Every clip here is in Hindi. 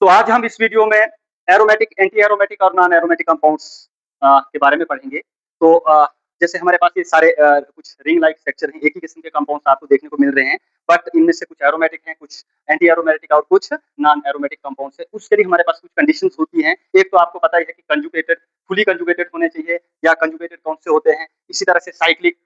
तो आज हम इस वीडियो में एरोमेटिक, एंटी एरोमेटिक और नॉन एरोमेटिक कंपाउंड्स के बारे में पढ़ेंगे। तो जैसे हमारे पास ये सारे कुछ रिंग लाइक स्ट्रक्चर हैं, एक ही किस्म के कंपाउंड्स आपको देखने को मिल रहे हैं, बट इनमें से कुछ एरोमेटिक हैं, कुछ एंटी एरोमेटिक और कुछ नॉन एरोमेटिक कंपाउंड्स हैं। उसके लिए हमारे पास कुछ कंडीशंस होती हैं। एक तो आपको पता ही है कि कंजुगेटेड, फुली कंजुगेटेड होने चाहिए, या कंजुगेटेड कौन से होते हैं। इसी तरह से साइक्लिक,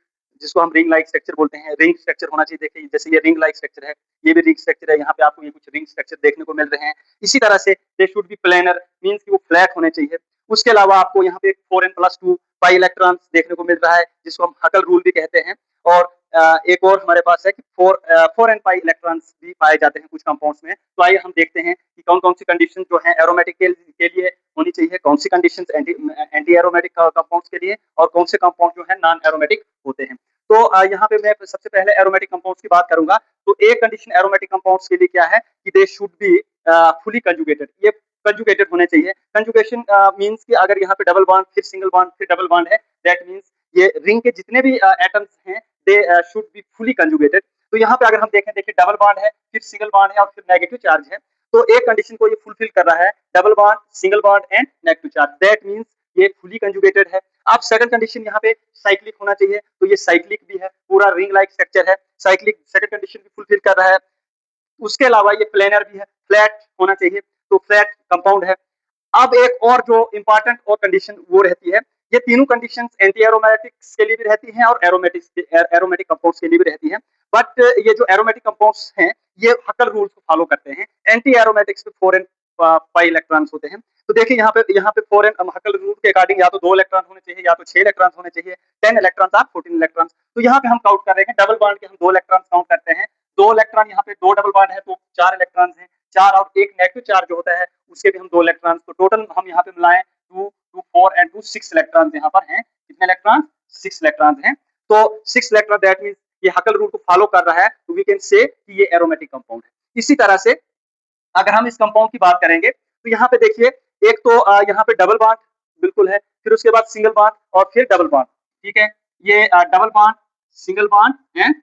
जिसको हम रिंग लाइक स्ट्रक्चर बोलते हैं, रिंग स्ट्रक्चर होना चाहिए। देखिए जैसे ये रिंग लाइक स्ट्रक्चर है, ये भी रिंग स्ट्रक्चर है, यहाँ पे आपको ये कुछ रिंग स्ट्रक्चर देखने को मिल रहे हैं। इसी तरह से they should be planar, means कि वो फ्लैट होने चाहिए। उसके अलावा आपको यहाँ पे 4n+2 पाई इलेक्ट्रॉन्स देखने को मिल रहा है, जिसको हम हकल रूल भी कहते हैं। और एक और हमारे पास है कि 4n पाई इलेक्ट्रॉन्स भी पाए जाते हैं कुछ कंपाउंड्स में। तो आइए हम देखते हैं कि कौन कौन सी कंडीशन जो है एरोमेटिक के लिए होनी चाहिए, कौन सी कंडीशन एंटी एरोमेटिक कंपाउंड्स के लिए, और कौन से कंपाउंड जो है नॉन एरोमेटिक होते हैं। तो यहाँ पे मैं सबसे पहले एरोमेटिक कंपाउंड्स की बात करूंगा। तो एक कंडीशन एरोमेटिक कंपाउंड्स के लिए क्या है कि they should be fully conjugated. ये कंजुगेटेड होने चाहिए। कंजुगेशन मींस कि अगर यहाँ पे डबल बॉन्ड, फिर सिंगल बॉन्ड, फिर डबल बॉन्ड है, दैट मींस ये रिंग के जितने भी एटम्स हैं they should be fully conjugated. तो यहाँ पे अगर हम देखें, देखिए डबल बॉन्ड है, फिर सिंगल बॉन्ड है और फिर नेगेटिव चार्ज है। तो एक कंडीशन को ये फुलफिल कर रहा है, double bond, single bond and negative charge, that means ये फुली कंजुगेटेड है। अब सेकंड कंडीशन यहाँ पे साइक्लिक होना चाहिए। तो ये साइक्लिक भी है, पूरा रिंग लाइक स्ट्रक्चर है, साइक्लिक सेकंड कंडीशन भी फुलफिल कर रहा है। उसके अलावा ये प्लेनर भी है, फ्लैट होना चाहिए, तो फ्लैट कंपाउंड है। अब एक और जो इंपॉर्टेंट और कंडीशन वो रहती है, ये तीनों कंडीशंस एंटी एरोमेटिक्स के लिए भी रहती हैं और एरोमेटिक कंपाउंड्स के लिए भी रहती हैं। बट ये जो एरोमेटिक कंपाउंड्स हैं, ये हकल रूल्स को फॉलो करते हैं। एंटी एरोमेटिक्स में 4n पाई इलेक्ट्रॉन्स होते हैं। तो देखिए यहाँ पे 4n हकल रूल के अकॉर्डिंग या तो 2 इलेक्ट्रॉन होने चाहिए, या तो 6 इलेक्ट्रॉन होने चाहिए, 10 इलेक्ट्रॉन और 14 इलेक्ट्रॉन। तो यहाँ पे हम काउंट कर रहे हैं, डबल बॉन्ड के हम 2 इलेक्ट्रॉन काउंट करते हैं। 2 इलेक्ट्रॉन, यहाँ पे 2 डबल बॉन्ड है तो 4 इलेक्ट्रॉन है, 4 और 1 नेगेटिव चार्ज जो होता है उसके भी हम 2 इलेक्ट्रॉन। तो टोटल हम यहाँ पे मिलाएं 2 2 4 एंड 2 6 इलेक्ट्रॉन यहाँ पर हैं। कितने इलेक्ट्रॉन? 6 इलेक्ट्रॉन हैं। तो 6 इलेक्ट्रॉन, दैट मींस ये हकल रूल को फॉलो कर रहा है। तो वी कैन से कि ये एरोमेटिक कंपाउंड है। इसी तरह से अगर हम इस कंपाउंड की बात करेंगे, तो यहाँ पे देखिए, एक तो यहाँ पे डबल बॉन्ड बिल्कुल है, फिर उसके बाद सिंगल बॉन्ड और फिर डबल बॉन्ड। ठीक है, ये double bond, single bond and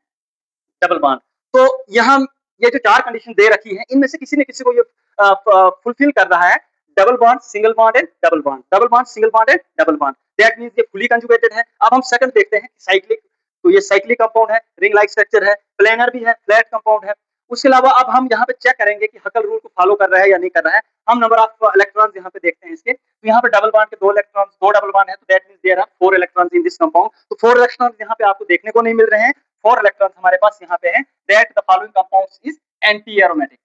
double bond. तो यहाँ ये जो 4 कंडीशन दे रखी है, इनमें से किसी न किसी को ये फुलफिल कर रहा है। Double bond, single bond and double bond, double bond, single bond and double bond, that means ये फुली कंजुगेटेड है। अब हम सेकंड देखते हैं, साइक्लिक। तो ये साइक्लिक कंपाउंड है, रिंग लाइक स्ट्रक्चर है, प्लेनर भी है, फ्लैट कंपाउंड है। उसके अलावा अब हम यहाँ पे चेक करेंगे कि हकल रूल को फॉलो कर रहा है या नहीं कर रहा है। हम नंबर ऑफ इलेक्ट्रॉन्स यहाँ पे देखते हैं इसके। तो यहाँ पे डबल बॉन्ड के 2 इलेक्ट्रॉन्स, 2 डबल बॉन्ड है, तो that means there are 4 electrons in this compound. तो 4 इलेक्ट्रॉन्स यहाँ पे आपको देखने को नहीं मिल रहे हैं, 4 इलेक्ट्रॉन्स हमारे पास यहाँ पे हैं। That the following compounds is anti aromatic.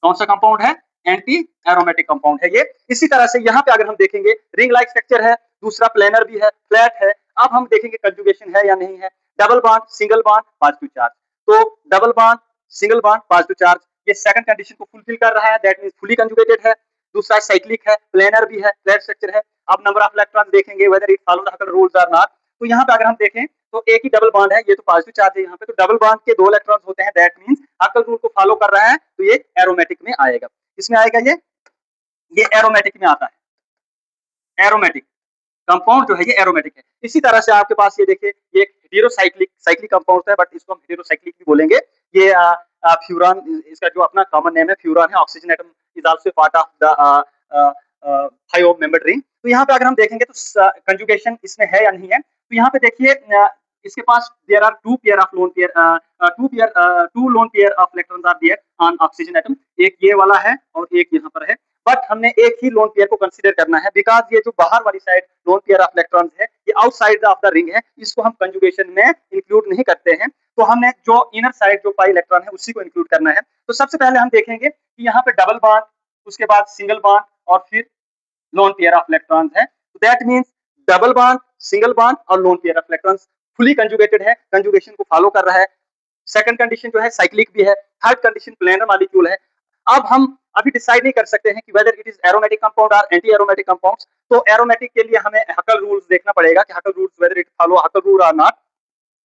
कौन सा कंपाउंड है? एंटी एरोमेटिक कंपाउंड है ये। इसी तरह से यहाँ पे अगर हम देखेंगे, रिंग लाइक स्ट्रक्चर है, दूसरा प्लेनर भी है, फ्लैट है। अब हम देखेंगे कंजुगेशन है या नहीं है। Double bond, single bond, positive charge. तो double bond, single bond, positive charge, ये सेकंड कंडीशन को फुलफिल कर रहा है, दैट मींस फुली कंजुगेटेड है। दूसरा साइक्लिक है, प्लेनर भी है, फ्लैट स्ट्रक्चर है। अब नंबर ऑफ इलेक्ट्रॉन देखेंगे, whether it follow the Huckel rules or not. तो यहाँ पे अगर हम देखें, तो एक ही डबल बॉन्ड है, ये तो पॉजिटिव चार्ज है यहाँ पे। तो डबल बॉन्ड के 2 इलेक्ट्रॉन होते हैं, दैट मींस हकल रूल को फॉलो कर रहा है, तो ये एरोमेटिक में आएगा। इसमें आएगा ये एरोमेटिक में आता है। एरोमेटिक कंपाउंड जो है ये एरोमेटिक है। इसी तरह से आपके पास ये देखिए, ये एक हेटेरोसाइक्लिक कंपाउंड है, बट इसको हम हेटेरोसाइक्लिक भी बोलेंगे। ये फ्यूरान, इसका जो अपना कॉमन नेम है फ्यूरान है। Oxygen atom is also part of the 5 member ring. तो यहाँ पे अगर हम देखेंगे तो कंजुगेशन इसमें है या नहीं है। तो यहाँ पे देखिए, इसके पास there are 2 pair of lone pair, 2 lone pair of electrons are there on oxygen atom. एक ये वाला है और एक यहाँ पर है, बट हमने एक ही लोन पेयर को कंसीडर करना है, बिकॉज ये जो बाहर वाली side loan pair of electrons है, ये आउटसाइड ऑफ द रिंग है, इसको हम कंजुगेशन में इंक्लूड नहीं करते हैं। तो हमने जो इनर साइड जो पाई इलेक्ट्रॉन है उसी को इंक्लूड करना है। तो सबसे पहले हम देखेंगे कि यहाँ पे डबल बॉन्ड, उसके बाद सिंगल बॉन्ड और फिर लोन पेयर ऑफ इलेक्ट्रॉन्स है। तो that means double bond, single bond और lone pair of electrons fully conjugated है, कंजुगेशन को फॉलो कर रहा है। सेकंड कंडीशन जो है साइक्लिक भी है। थर्ड कंडीशन प्लेनर मॉलिक्यूल है। अब हम अभी डिसाइड नहीं कर सकते हैं कि whether it is aromatic compound or anti aromatic compounds. तो एरोमेटिक के लिए हमें हकल रूल्स देखना पड़ेगा कि Huckel rules whether it follow Huckel rule or not.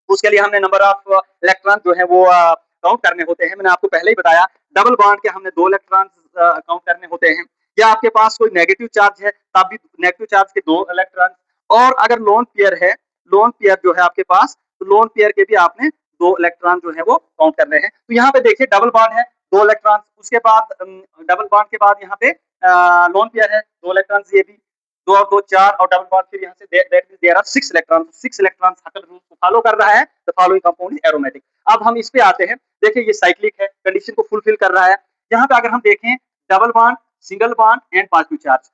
उसके लिए हमने नंबर ऑफ इलेक्ट्रॉन जो है वो काउंट करने होते हैं। मैंने आपको पहले ही बताया, डबल बॉन्ड के हमने 2 इलेक्ट्रॉन काउंट करने होते हैं, या आपके पास कोई नेगेटिव चार्ज है तब भी नेगेटिव चार्ज के 2 इलेक्ट्रॉन। और अगर लोन पेयर है, लोन पेयर जो है आपके पास, तो लोन पेयर के भी आपने 2 इलेक्ट्रॉन जो है वो काउंट करने हैं। तो यहाँ पे देखिए डबल बॉन्ड है, 2 इलेक्ट्रॉन्स, उसके बाद डबल बॉन्ड के बाद यहाँ पे लोन पेयर है 2 इलेक्ट्रॉन्स, ये भी 2 और 2 4 और डबल बॉन्ड, फिर यहाँ से that means there are 6 electrons, 6 electrons Huckel rule को फॉलो कर रहा है, the following compound is aromatic. अब हम इस पे आते हैं, देखिए ये साइक्लिक है, कंडीशन को फुलफिल कर रहा है। यहाँ पे अगर हम देखें double bond, single bond and positive charge,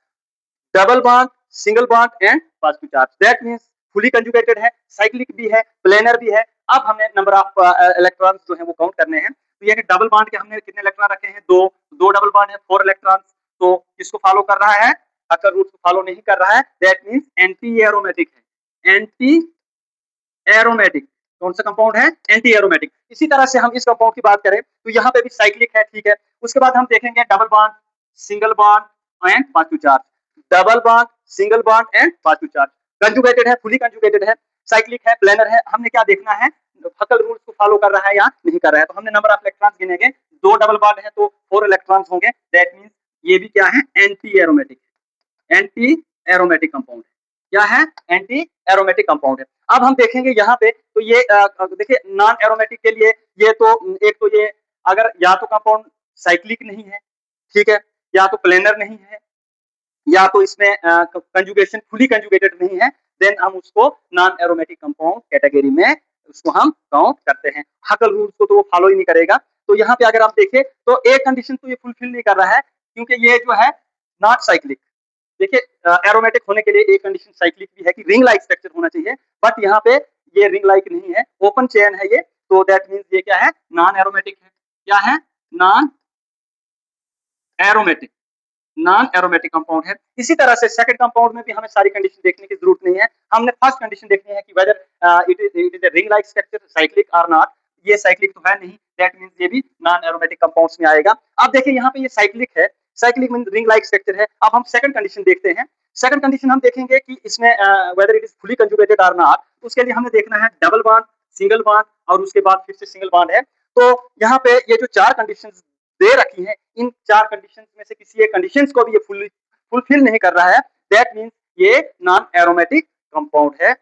double bond, single bond and positive charge, that means fully conjugated है, साइक्लिक भी है, प्लेनर भी है। अब हमें नंबर ऑफ इलेक्ट्रॉन्स जो है वो काउंट करने हैं। तो ये कि डबल बॉन्ड के हमने कितने इलेक्ट्रॉन रखे हैं, दो डबल बॉन्ड है, 4 इलेक्ट्रॉन्स। तो किसको फॉलो कर रहा है, अकर रूट को फॉलो नहीं कर रहा है, दैट मींस एंटी एरोमेटिक है, एंटी एरोमेटिक। कौन सा कंपाउंड है, एंटी एरोमेटिक। इसी तरह से हम इस कंपाउंड की बात करें तो यहाँ पे भी साइक्लिक है, ठीक है। उसके बाद हम देखेंगे double bond, single bond and positive charge, double bond, single bond and positive charge, conjugated है, फुली कंजुगेटेड है, साइक्लिक है, प्लेनर है। हमने क्या देखना है, हकल रूल्स को फॉलो कर रहा है या नहीं कर रहा है। तो हमने नंबर ऑफ इलेक्ट्रॉन्स गिनेंगे, 2 डबल बॉन्ड है तो 4 इलेक्ट्रॉन्स होंगे, दैट मींस ये भी क्या है, anti aromatic, anti aromatic compound है। क्या है, एंटी एरोमेटिक कंपाउंड है। अब हम देखेंगे यहाँ पे तो ये देखिए नॉन एरोमेटिक के लिए ये तो एक तो ये अगर या तो कंपाउंड साइक्लिक नहीं है, ठीक है, या तो प्लेनर नहीं है, या तो इसमें कंजुगेशन फुली कंजुगेटेड नहीं है, देन हम उसको नॉन एरोमेटिक कंपाउंड कैटेगरी में उसको हम काउंट करते हैं। हकल रूल्स को तो वो फॉलो ही नहीं करेगा। तो यहाँ पे अगर आप देखें तो एक कंडीशन तो ये फुलफिल नहीं कर रहा है, क्योंकि ये जो है नॉट साइक्लिक। देखिए एरोमेटिक होने के लिए एक कंडीशन साइक्लिक भी है कि रिंग लाइक स्ट्रक्चर होना चाहिए, बट यहाँ पे ये रिंग लाइक नहीं है, ओपन चेन है ये, तो दैट मींस ये क्या है, नॉन एरोमेटिक है। क्या है, non aromatic, non aromatic compound है। इसी तरह से सेकंड कंपाउंड में भी हमें सारी कंडीशन देखने की जरूरत नहीं है, हमने फर्स्ट कंडीशन देखनी है कि whether it is a ring like structure, cyclic और नॉट। ये साइक्लिक तो है नहीं, दैट मींस ये भी नॉन एरोमेटिक कंपाउंड्स में आएगा। अब देखिए यहाँ पे ये साइक्लिक है, cyclic mean ring like structure है। अब हम सेकंड कंडीशन देखते हैं। सेकंड कंडीशन हम देखेंगे कि इसमें weather it is fully conjugated और नॉट, उसके लिए हमें देखना है डबल बॉन्ड, सिंगल बॉन्ड और उसके बाद फिर से सिंगल बॉन्ड है। तो यहाँ पे ये जो 4 कंडीशन दे रखी है, इन 4 कंडीशन में से किसी एक कंडीशन को भी ये फुलफिल नहीं कर रहा है, दैट मींस ये नॉन एरोमेटिक कंपाउंड है,